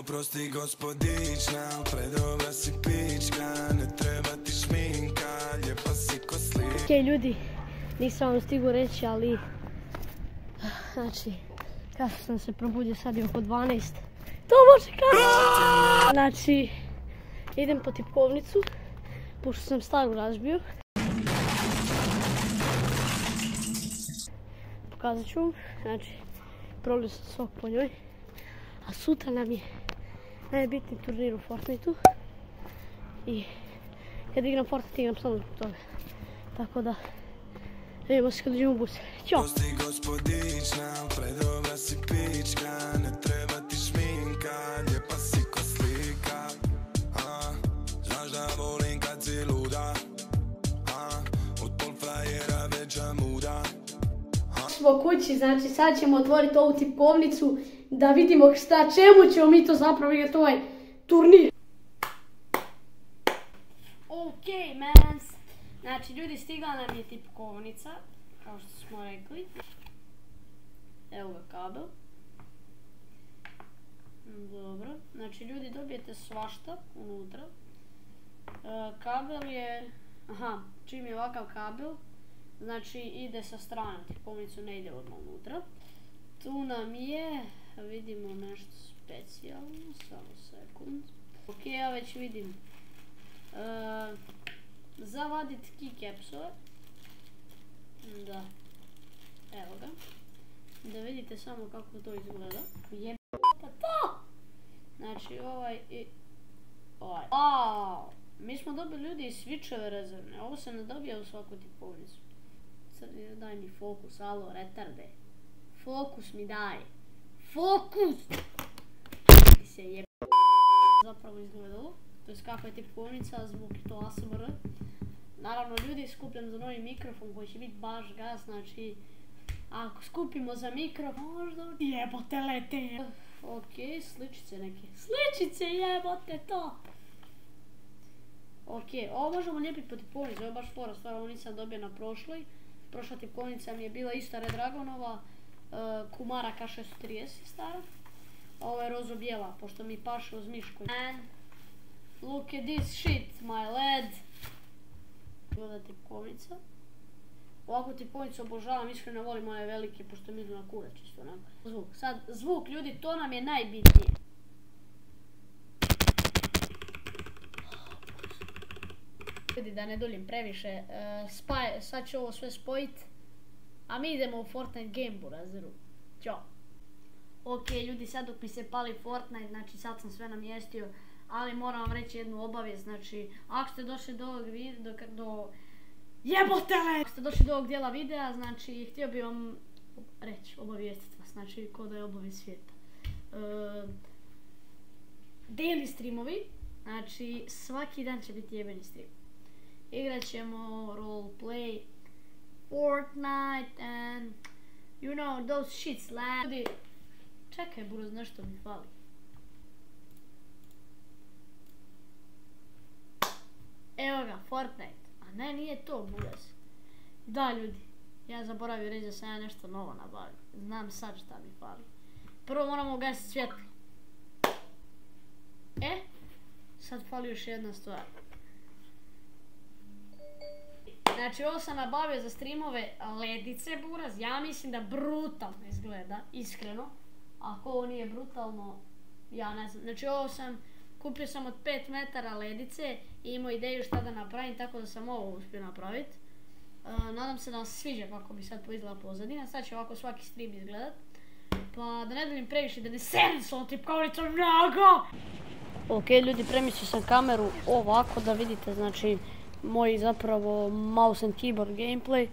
Oprosti gospodična, predobra si pička, ne treba ti šminka, lijepa si ko slika. Okej ljudi, nisam vam stigu reći, ali znači, kako sam se probudio, sad je oko 12. To može kako? Znači, idem po tipkovnicu, pošto sam staru razbio. Pokazat ću vam, znači, prolio sam sok po njoj. A sutra nam je najbitniji turnir u Fortniteu. I kad igram Fortnite, igram samo zbog toga. Tako da, vidimo se kad uđemo u bus. Ćao! Oprosti gospodična, predobra si pička, ne treba ti šminka, lijepa si ko slika. Znaš da volim kad si luda, od pol frajera veća muda. Smo kući, znači sad ćemo otvoriti ovu tipkovnicu da vidimo čemu ćemo mi to zapravo igrati ovaj turnir. Ok, mans. Znači ljudi, stigla nam je tipkovnica, kao što smo rekli. Evo ga kabel. Dobro, znači ljudi, dobijete svašta unutra. Kabel je, čim je ovakav kabel, znači ide sa strane, tipkovnicu ne ide odmah unutra. Tu nam je, vidimo nešto specijalno, samo sekund. Ok, ja već vidim. Za vadit keycapsove. Da. Evo ga. Da vidite samo kako to izgleda. Pa to! Znači ovaj i ovaj. Wow! Mi smo dobili ljudi i switcheve rezervne. Ovo se ne dobija u svaku tipkovnicu. Daj mi fokus, alo, retarde. Fokus mi daj. Fokus! Ti se jeb... Zapravo izgledalo. To je kakva je tipkovnica, zvuk je to ASMR. Naravno ljudi, skupljam za novi mikrofon koji će biti baš gas, znači... Ako skupimo za mikrofon, možda... Jebote lete! Ok, sličice neke. Sličice, jebote to! Ok, ovo možemo lijepiti po tipkovnici, ovo je baš fora stvar, ovo nisam dobio na prošloj. Prošla tipkovnica mi je bila ista Red Dragonova, Kumara K630 stara. A ovo je rozo bijela, pošto mi paše uz mišku. And look at this shit, my lad. Gleda tipkovnica. Ovakvu tipkovnicu obožavam, iskreno volim one velike, pošto mi idu na kurac čisto onako. Zvuk, sad zvuk ljudi, to nam je najbitnije. Ljudi, da ne duljim previše, sad ću ovo sve spojit, a mi idemo u Fortnite game burazeru. Ćao! Ok ljudi, sad dok mi se pali Fortnite, znači sad sam sve namjestio, ali moram vam reći jednu obavijest, znači ako ste došli do ovog Ako ste došli do ovog dijela videa, znači htio bih vam reći, obavijestiti vas, znači ko da je obavijest svijeta. Daily streamovi, znači svaki dan će biti jebeni stream. Igrat ćemo roleplay, Fortnite and you know those shits lad. Čekaj buraz, nešto mi fali. Evo ga, Fortnite. A ne, nije to buraz. Da ljudi, ja zaboravio reći da sam ja nešto novo nabavio. Znam sad šta mi fali. Prvo moramo ugasiti svjetlo. Sad fali još jedna stvar. Znači ovo sam nabavio za streamove ledice buraz, ja mislim da brutalno izgleda, iskreno. Ako ovo nije brutalno, ja ne znam. Znači ovo sam kupio sam od 5 metara ledice i imao ideju šta da napravim, tako da sam ovo uspio napraviti. Nadam se da vam se sviđa kako bi sad izgledala pozadina, sad će ovako svaki stream izgledat. Pa da ne duljim previše, da ne sedim s ovom tipkovnicom mnogo! Ok ljudi, premislio sam kameru ovako da vidite, znači moj zapravo mouse and keyboard gameplay.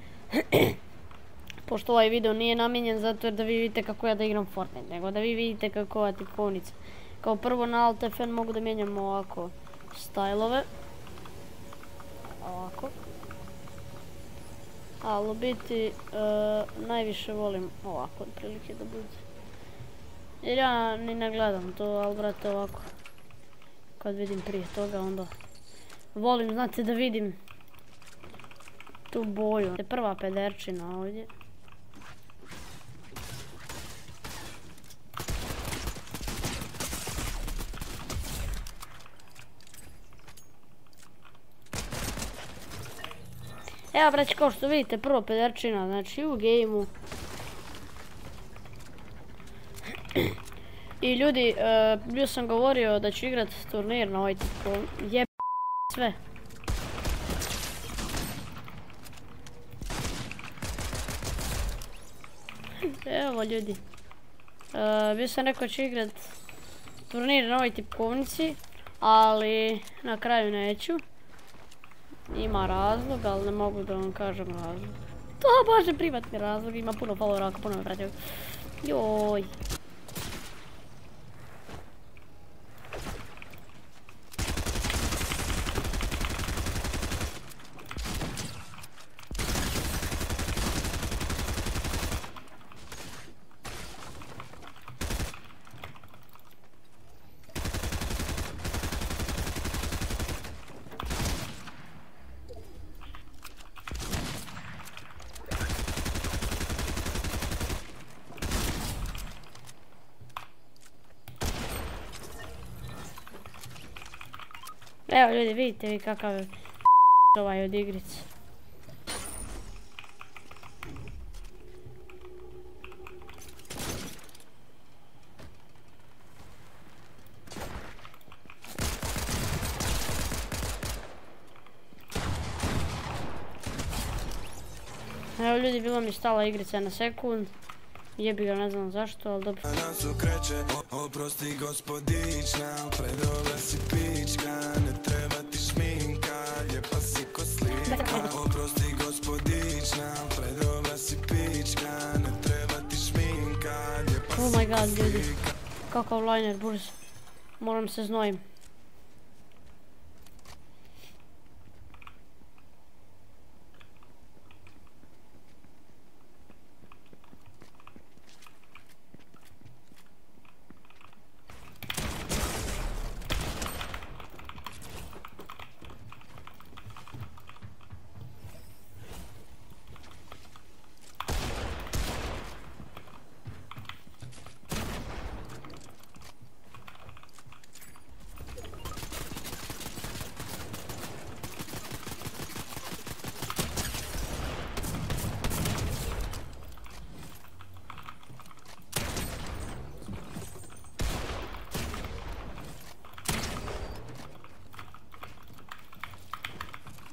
Pošto ovaj video nije namijenjen zato jer da vi vidite kako ja da igram Fortnite, nego da vi vidite kako ova tipkovnica. Kao prvo na Alt F1 mogu da mijenjam ovako stajlove. Ovako. Ali u biti najviše volim ovako otprilike da bude. Jer ja ni ne gledam to, ali brate ovako. Kad vidim prije toga onda volim, znate, da vidim tu boju. Prva pederčina ovdje. Evo brać, kao što vidite, prvo pederčina, znači u gejmu. I ljudi, bio sam govorio da ću igrat turnir na ovaj tip, jeb sve. Evo ljudi, bio sam rekao da ću igrat turnir na ovoj tipkovnici, ali na kraju neću. Ima razlog, ali ne mogu da vam kažem razlog. To bože, privatni razlog, ima puno followera ako puno me pratio. Joj. Evo ljudi, vidite vi kakav je ovaj od igrice. Evo ljudi, bilo mi stala igrica na sekund. Jebi ga, ne znam zašto, ali dobro. Nas ukreće, oprosti gospodična, predobra si pička, ne treba ti šminka, lijepa si ko slika. Oprosti gospodična, predobra si pička, ne treba ti šminka, lijepa si ko slika. Oh my god, ljudi, kakav liner brz, moram se znojim.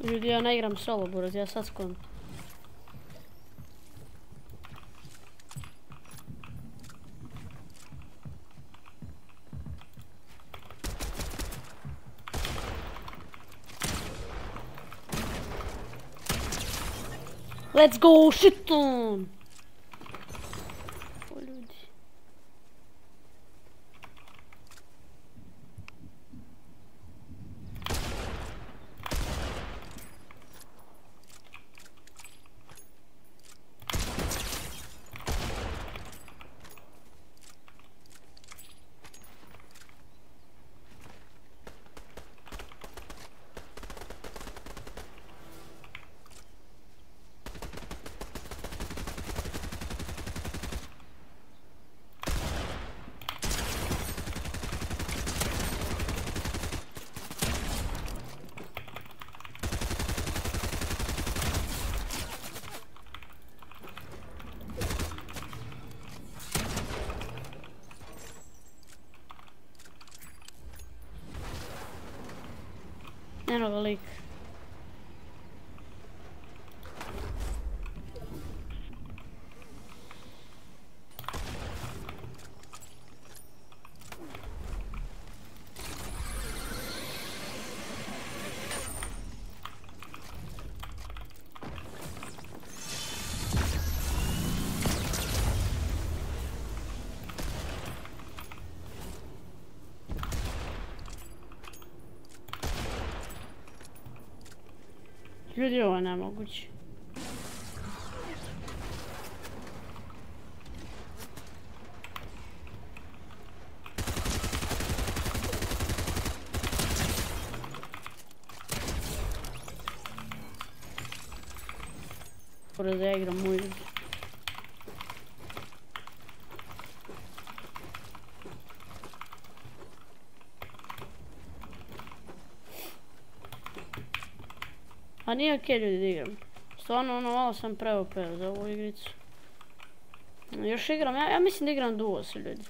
Ljudi, ja ne igram solo, buraz, ja sad skonam. Let's go, shit on! O ljudi. Eno ga lik. Ljudi, ovo je nemoguće. Skoro da ja igram moj. A nije okej ljudi da igram. Stvarno malo sam preopeo za ovu igricu. Još igram, ja mislim da igram duos ljudi.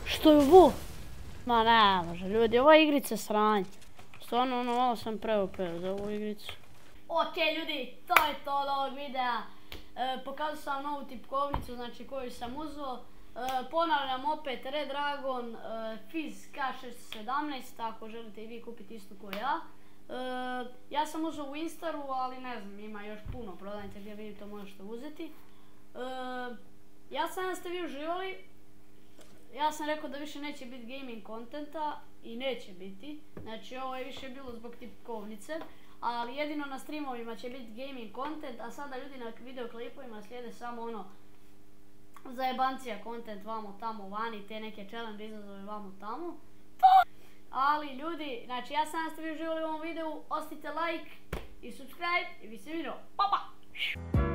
Što je ovo? Ma ne može ljudi, ova igrica je sranje. Stvarno malo sam preopeo za ovu igricu. Ok ljudi, to je to od ovog videa. Pokazao sam vam novu tipkovnicu, znači koju sam uzeo. Ponavljam opet Red Dragon, Fizz K617, ako želite i vi kupiti istu koju ja. Ja sam uzeo u Instaru, ali ne znam, ima još puno prodavnica gdje vi to možete uzeti. Ja sam da ste vi uživali. Ja sam rekao da više neće biti gaming kontenta i neće biti. Znači ovo je više bilo zbog tipkovnice. Ali jedino na streamovima će biti gaming content, a sada ljudi na videoklipovima slijede samo ono zajebancija content vamo tamo vani, te neke challenge izazove vamo tamo. Ali ljudi, znači ja sam da ste vi uživali u ovom videu, ostavite like i subscribe i vi se vidimo. Pa pa!